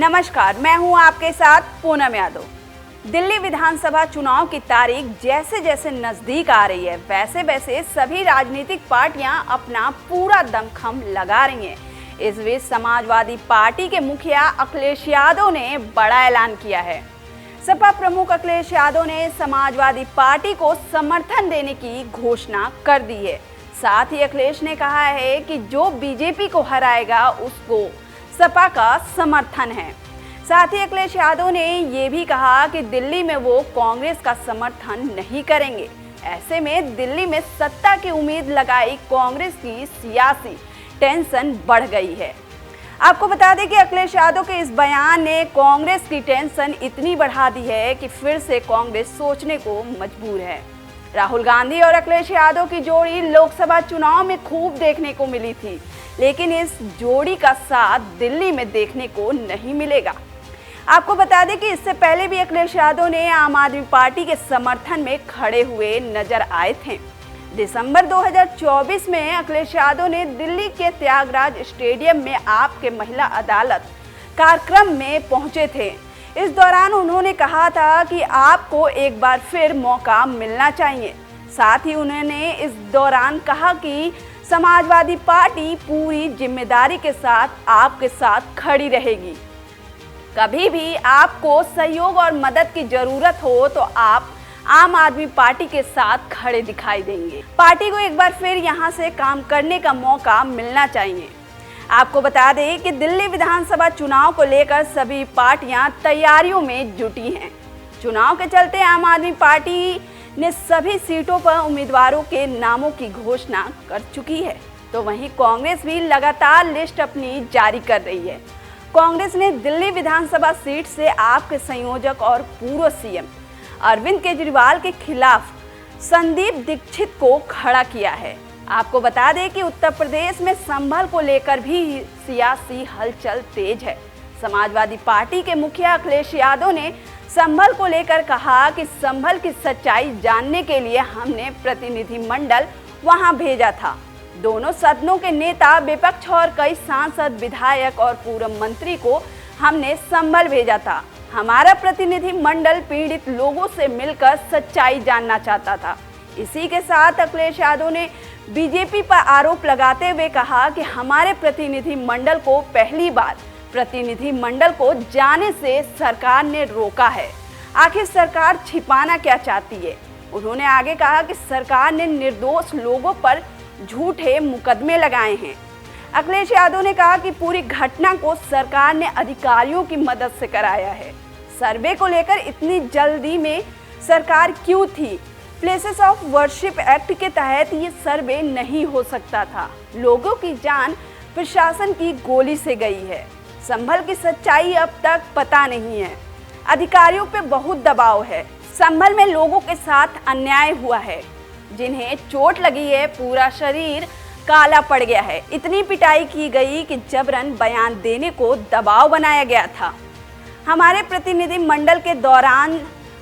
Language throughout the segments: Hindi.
नमस्कार, मैं हूं आपके साथ पूनम यादव। दिल्ली विधानसभा चुनाव की तारीख जैसे जैसे नजदीक आ रही है, वैसे वैसे सभी राजनीतिक पार्टियां अपना पूरा दमखम लगा रही हैं। इस बीच समाजवादी पार्टी के मुखिया अखिलेश यादव ने बड़ा ऐलान किया है। सपा प्रमुख अखिलेश यादव ने समाजवादी पार्टी को समर्थन देने की घोषणा कर दी है। साथ ही अखिलेश ने कहा है कि जो बीजेपी को हराएगा उसको सपा का समर्थन है। साथ ही अखिलेश यादव ने ये भी कहा कि दिल्ली में वो कांग्रेस का समर्थन नहीं करेंगे। ऐसे में दिल्ली में सत्ता की उम्मीद लगाई कांग्रेस की सियासी टेंशन बढ़ गई है। आपको बता दें कि अखिलेश यादव के इस बयान ने कांग्रेस की टेंशन इतनी बढ़ा दी है कि फिर से कांग्रेस सोचने को मजबूर है। राहुल गांधी और अखिलेश यादव की जोड़ी लोकसभा चुनाव में खूब देखने को मिली थी, लेकिन इस जोड़ी का साथ दिल्ली में देखने को नहीं मिलेगा। आपको बता दें कि इससे पहले भी अखिलेश यादव ने आम आदमी पार्टी के समर्थन में खड़े हुए नजर आए थे। दिसंबर 2024 में अखिलेश यादव ने दिल्ली के त्यागराज स्टेडियम में आपके महिला अदालत कार्यक्रम में पहुंचे थे। इस दौरान उन्होंने कहा था कि आपको एक बार फिर मौका मिलना चाहिए। साथ ही उन्होंने इस दौरान कहा कि समाजवादी पार्टी पूरी जिम्मेदारी के साथ आपके साथ खड़ी रहेगी। कभी भी आपको सहयोग और मदद की जरूरत हो तो आप आम आदमी पार्टी के साथ खड़े दिखाई देंगे। पार्टी को एक बार फिर यहां से काम करने का मौका मिलना चाहिए। आपको बता दें कि दिल्ली विधानसभा चुनाव को लेकर सभी पार्टियां तैयारियों में जुटी हैं। चुनाव के चलते आम आदमी पार्टी ने सभी सीटों पर उम्मीदवारों के नामों की घोषणा कर चुकी है, तो वहीं कांग्रेस भी लगातार लिस्ट अपनी जारी कर रही है। कांग्रेस ने दिल्ली विधानसभा सीट से आपके संयोजक और पूर्व सीएम अरविंद केजरीवाल के खिलाफ संदीप दीक्षित को खड़ा किया है। आपको बता दें कि उत्तर प्रदेश में संभल को लेकर भी सियासी हलचल तेज है। समाजवादी पार्टी के मुखिया अखिलेश यादव ने संभल को लेकर कहा कि संभल की सच्चाई जानने के लिए हमने प्रतिनिधिमंडल वहां भेजा था। दोनों सदनों के नेता, विपक्ष और कई सांसद, विधायक और पूर्व मंत्री को हमने संभल भेजा था। हमारा प्रतिनिधिमंडल पीड़ित लोगों से मिलकर सच्चाई जानना चाहता था। इसी के साथ अखिलेश यादव ने बीजेपी पर आरोप लगाते हुए कहा कि हमारे प्रतिनिधिमंडल को पहली बार प्रतिनिधिमंडल को जाने से सरकार ने रोका है। आखिर सरकार छिपाना क्या चाहती है? उन्होंने आगे कहा कि सरकार ने निर्दोष लोगों पर झूठे मुकदमे लगाए हैं। अखिलेश यादव ने कहा कि पूरी घटना को सरकार ने अधिकारियों की मदद से कराया है। सर्वे को लेकर इतनी जल्दी में सरकार क्यों थी? प्लेसेस ऑफ वर्शिप एक्ट के तहत ये सर्वे नहीं हो सकता था। लोगों की जान प्रशासन की गोली से गई है। संभल की सच्चाई अब तक पता नहीं है। अधिकारियों पे बहुत दबाव है। संभल में लोगों के साथ अन्याय हुआ है, जिन्हें चोट लगी है, पूरा शरीर काला पड़ गया है। इतनी पिटाई की गई कि जबरन बयान देने को दबाव बनाया गया था। हमारे प्रतिनिधिमंडल के दौरान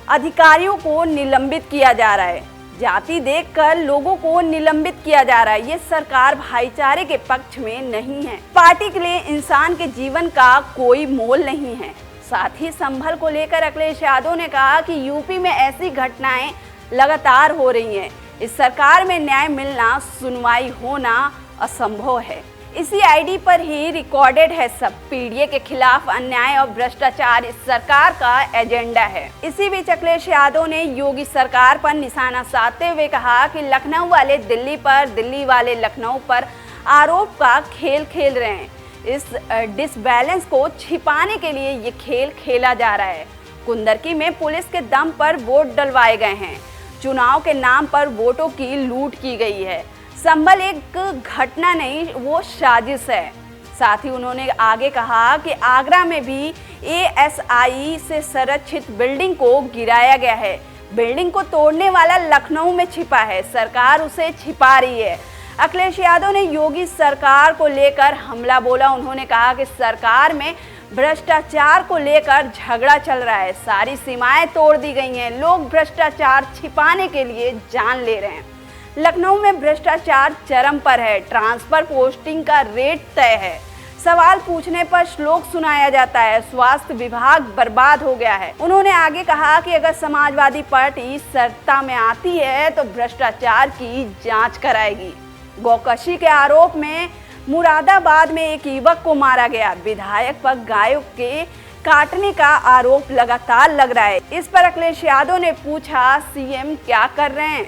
अधिकारियों को निलंबित किया जा रहा है। जाति देखकर लोगों को निलंबित किया जा रहा है। ये सरकार भाईचारे के पक्ष में नहीं है। पार्टी के लिए इंसान के जीवन का कोई मोल नहीं है। साथ ही संभल को लेकर अखिलेश यादव ने कहा कि यूपी में ऐसी घटनाएं लगातार हो रही हैं। इस सरकार में न्याय मिलना, सुनवाई होना असंभव है। इसी आईडी पर ही रिकॉर्डेड है सब। पीड़ित के खिलाफ अन्याय और भ्रष्टाचार इस सरकार का एजेंडा है। इसी बीच अखिलेश यादव ने योगी सरकार पर निशाना साधते हुए कहा कि लखनऊ वाले दिल्ली पर, दिल्ली वाले लखनऊ पर आरोप का खेल खेल रहे हैं। इस डिसबैलेंस को छिपाने के लिए ये खेल खेला जा रहा है। कुंदरकी में पुलिस के दम पर वोट डलवाए गए हैं। चुनाव के नाम पर वोटों की लूट की गई है। संभल एक घटना नहीं, वो साजिश है। साथ ही उन्होंने आगे कहा कि आगरा में भी एएसआई से संरक्षित बिल्डिंग को गिराया गया है। बिल्डिंग को तोड़ने वाला लखनऊ में छिपा है, सरकार उसे छिपा रही है। अखिलेश यादव ने योगी सरकार को लेकर हमला बोला। उन्होंने कहा कि सरकार में भ्रष्टाचार को लेकर झगड़ा चल रहा है। सारी सीमाएं तोड़ दी गई हैं। लोग भ्रष्टाचार छिपाने के लिए जान ले रहे हैं। लखनऊ में भ्रष्टाचार चरम पर है। ट्रांसफर पोस्टिंग का रेट तय है। सवाल पूछने पर श्लोक सुनाया जाता है, स्वास्थ्य विभाग बर्बाद हो गया है। उन्होंने आगे कहा कि अगर समाजवादी पार्टी सत्ता में आती है तो भ्रष्टाचार की जांच कराएगी। गौकशी के आरोप में मुरादाबाद में एक युवक को मारा गया। विधायक पर गायों के काटने का आरोप लगातार लग रहा है। इस पर अखिलेश यादव ने पूछा, सीएम क्या कर रहे हैं?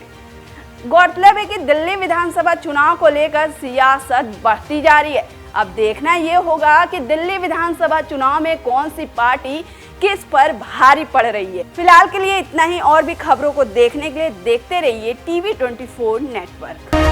गौरतलब है कि दिल्ली विधानसभा चुनाव को लेकर सियासत बढ़ती जा रही है। अब देखना ये होगा कि दिल्ली विधानसभा चुनाव में कौन सी पार्टी किस पर भारी पड़ रही है। फिलहाल के लिए इतना ही। और भी खबरों को देखने के लिए देखते रहिए TV24 नेटवर्क।